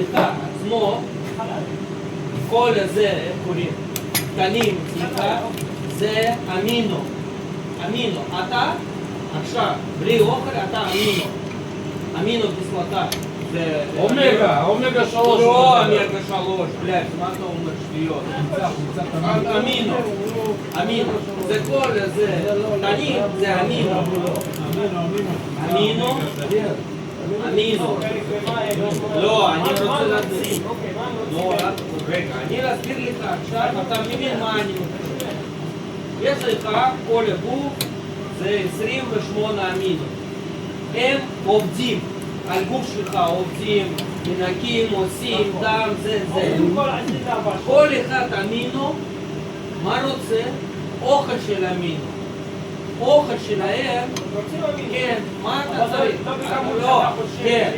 סליחה, עצמו, כל הזה, איך קוראים? קטנים, סליחה, זה אמינו. אמינו. אתה, עכשיו, בלי אוכל, אתה אמינו. אמינו כסלתה. אומגה, אומגה 3. לא, אומגה 3, בלעד, מה אתה אומר שטויות? אמינו. אמינו. זה כל זה, קטנים, זה אמינו. אמינו. אמינו. לא, אני רוצה להסביר. לא, רגע, אני אסביר לך עכשיו, אתה מבין מה אני מתכוון. יש לך כל הגוף, זה 28 אמינו. הם עובדים, על גוף שלך עובדים, מנקים, עושים, דם, זה. כל אחד אמינו, מה רוצה? אוכל של אמינו. אוכל שלהם, כן, מה אתה צריך? לא, כן,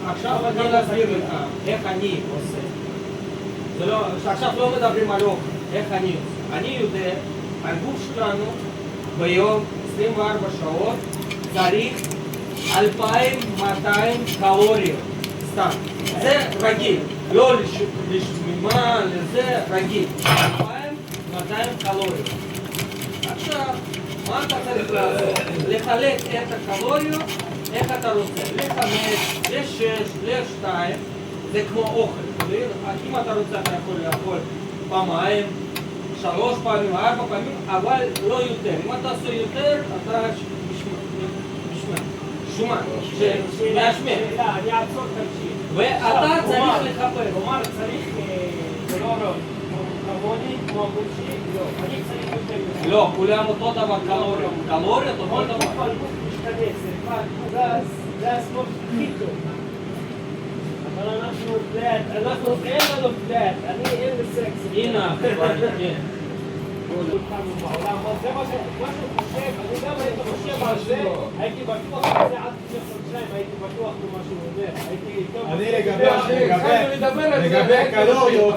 עכשיו אני אסביר לך איך אני עושה. זה לא, עכשיו לא מדברים על אוכל, איך אני עושה. אני יודע, על גוף שלנו ביום 24 שעות צריך 2,200 קלוריות, סתם. זה רגיל, לא לשמימה, לזה רגיל. 2,200 קלוריות. עכשיו, מה אתה צריך לעשות? לחלק את הקלוריות, איך אתה רוצה? ל-5, ל-6, ל-2, זה כמו אוכל. אם אתה רוצה, אתה יכול לאכול פעמיים, 3 פעמים, 4 פעמים, אבל לא יותר. אם אתה עושה יותר, אתה שומן, מהשמן. אני אעצור תקשיב. ואתה צריך לחפש. כלומר, צריך, זה לא רוב. כמוני, כמו גושי, לא. אני צריך יותר. לא, כולם אותו דבר קלוריות. קלוריות אותו דבר. כל גוף משתנה, זה הספורט הכי טוב. אבל אנחנו אין לנו פלט, אני אין לי סקס. הנה, כן. בעולם, זה מה שהוא חושב, אני גם הייתי חושב על זה, הייתי בטוח על זה עד לפני חודשיים, הייתי בטוח במה שהוא אומר, אני לגבי קלוריות,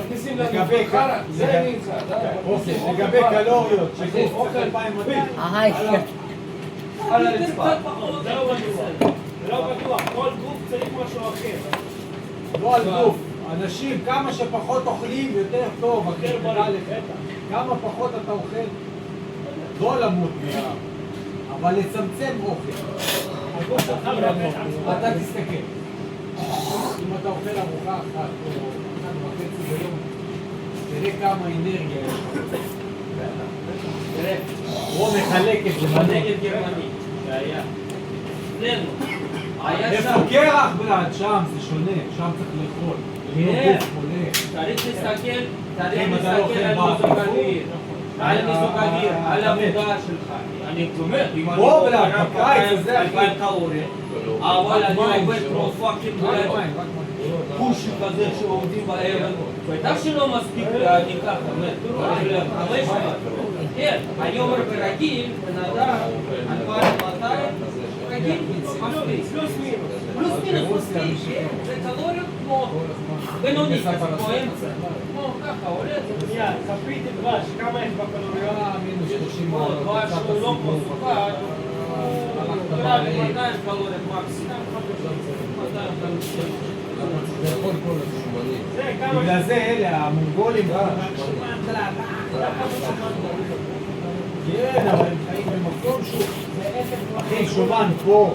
לגבי קלוריות, שגוף צריך 2,200, על הרצפה. זה לא בטוח, כל גוף צריך משהו אחר. לא על גוף, אנשים כמה שפחות אוכלים יותר טוב, יותר בריא, כמה פחות אתה אוכל, לא למות מהרעב, אבל לצמצם אוכל. הגוף שלך מרפא את עצמו. אתה תסתכל, אם אתה אוכל ארוחה אחת או 1.5 ביום, תראה כמה אנרגיה יש לך. תראה, הוא מחלק את זה בנגד גרמני, שהיה. אצלנו. איפה קרח בלעד, שם זה שונה, שם צריך לאכול. כן. חולה. צריך להסתכל אם אתה לא אוכל על באף. מיזוג אוויר, על מיזוג אוויר, על העבודה שלך. אני אומר, אם אני בוא, אוכל בלעד, רק בקיץ הזה, 2,000 קלוריות, אבל אני עובד כמו פאקינג פושי כזה שעובדים בערב, בטח שלא מספיק לי ככה, באמת, 500. כן, אני אומר ברגיל, בן אדם, 2,200, רגיל, פלוס מינוס, מספיק, זה קלוריות כמו בינוני, כמו אמצע, כמו ככה, עולה את זה. כפית דבש, כמה יש בקלוריות? מינוס 30 מעלות. דבש שהוא לא כמו סוכר, הוא 200 קלוריות מקסימום, 200 קלוריות. בגלל זה אלה, המונגולים, כן, אבל הם חיים במקום שהוא, אחי, שומן פה,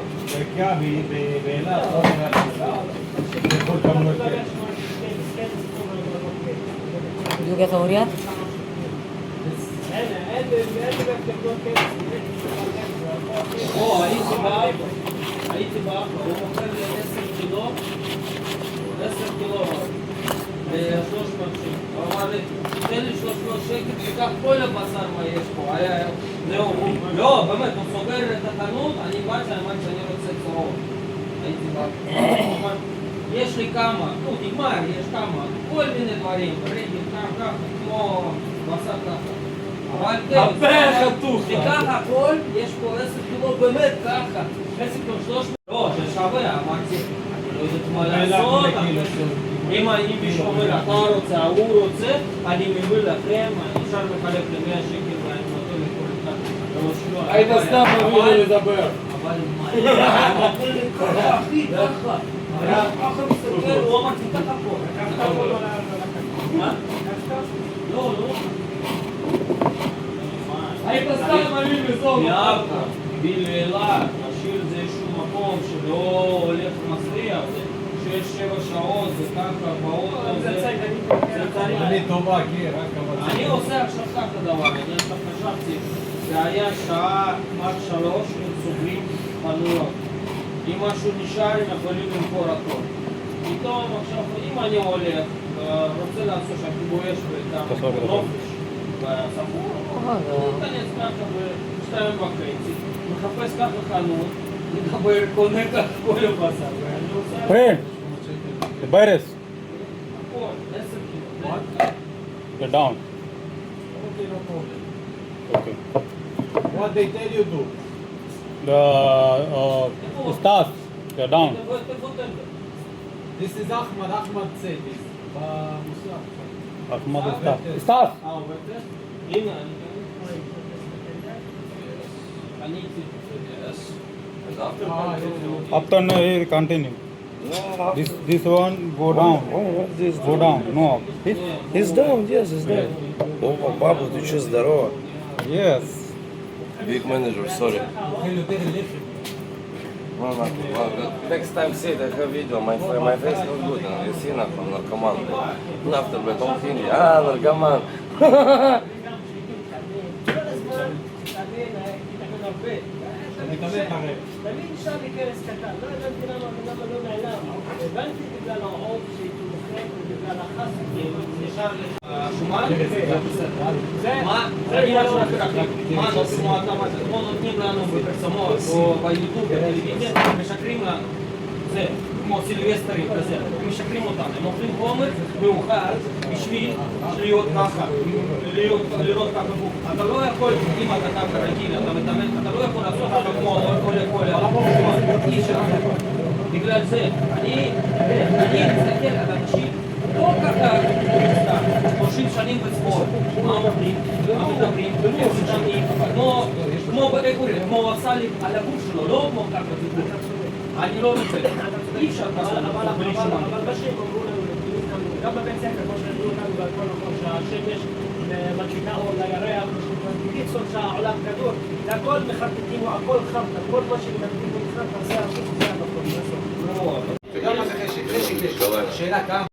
באילת, בכל כמויות כאלה. בדיוק התיאוריה? הייתי באבא, הוא מוכר לי 10 קילו, 300 שקל. הוא אמר לי, תן לי 300 שקל, תיקח כל הבשר מה יש פה. לא, באמת, הוא סוגר את החנות, אני באתי, אמרתי שאני רוצה צהוב. הייתי באבא. יש לי כמה, נגמר, יש כמה, כל מיני דברים, רגל, ככה, כמו בשר ככה. אבל תיקח הכל, יש פה 10 קילו באמת ככה. 10 קילו 300. לא, זה שווה, אמרתי, אני לא יודעת מה לעשות. אם מישהו אומר, אתה רוצה, הוא רוצה, אני מביא לכם, אני אפשר מחלק ל100 שקל ואני נותן לכל אחד. היית סתם מביא לו לדבר. אבל מה? הוא נותן לי ככה, אחי, ככה. ככה מסתכל, הוא אמר, תיקח מיפו, בלאילת, השאיר זה איזשהו מקום שלא הולך מסריח, 6-7 שעות, זה ככה, באוטו, זה צריך. אני טובה, כי רק אבל... אני עושה עכשיו ככה דבר, אני עכשיו חשבתי, זה היה שעה עד 3, הם סוגרים חנויות. אם משהו נשאר, הם יכולים למכור הכל. פתאום עכשיו, אם אני הולך, רוצה לעשות שם כיבוי אש נופש, בספור, ניכנס ככה ב-2:30, מחפש ככה חנות, מדבר, קונה ככה כל הבשר, ואני עושה Friend, the virus, הכל, 10 קילו. you're down. Okay, no problem. Okay. What they tell you to? The stars, you're down. This is Ahmad said this. במוסף. Ahmad stars. Stars. הנה, אני איתי. After here continue. This one go down. Go down. No. He's down, yes, he's down. О, бабу, ты что, здорово? Yes. Big manager, sorry. אוכל יותר לחם. Next time see it, I have video. My face not good. You see now from наркоман. After that, all thing. наркоман. אתה מקבל את הרב. תמיד נשאר לי כרס קטן, לא הבנתי למה לא נעלם. הבנתי בגלל העוף שהייתי מוחק ובגלל החס. נשאר לך שומן? אני משהו אחר, מה נותנים האוטומט? כמו נותנים לנו בפרסומות או ביוטיוב, בטלוויזיה, משקרים לנו. זה כמו סילבסטרים כזה, הם משקרים אותנו, הם אוכלים חומר מאוחר בשביל להיות ככה, לראות ככה גוף. אתה לא יכול, אם אתה ככה רגיל, אתה מתאמן, אתה לא יכול לעשות ככה כמו אי אפשר. בגלל זה, אני מסתכל על אנשים לא ככה, 30 שנים בספורט, מה אומרים, מה מדברים, איך שתמים, כמו עשה לי על הגוף שלו, לא כמו ככה דיבור. אני לא רוצה, אי אפשר ככה, אבל מה שהם אמרו לנו, גם בבית ספר, כמו שהם אמרו לנו בכל מקום, שהשמש מדליקה אור לירח, בקיצור שהעולם כדור, זה הכל מחרטטים, הכל חרטה, כל מה שמדברים מחרטה, זה המקום, זה המקום. שאלה כמה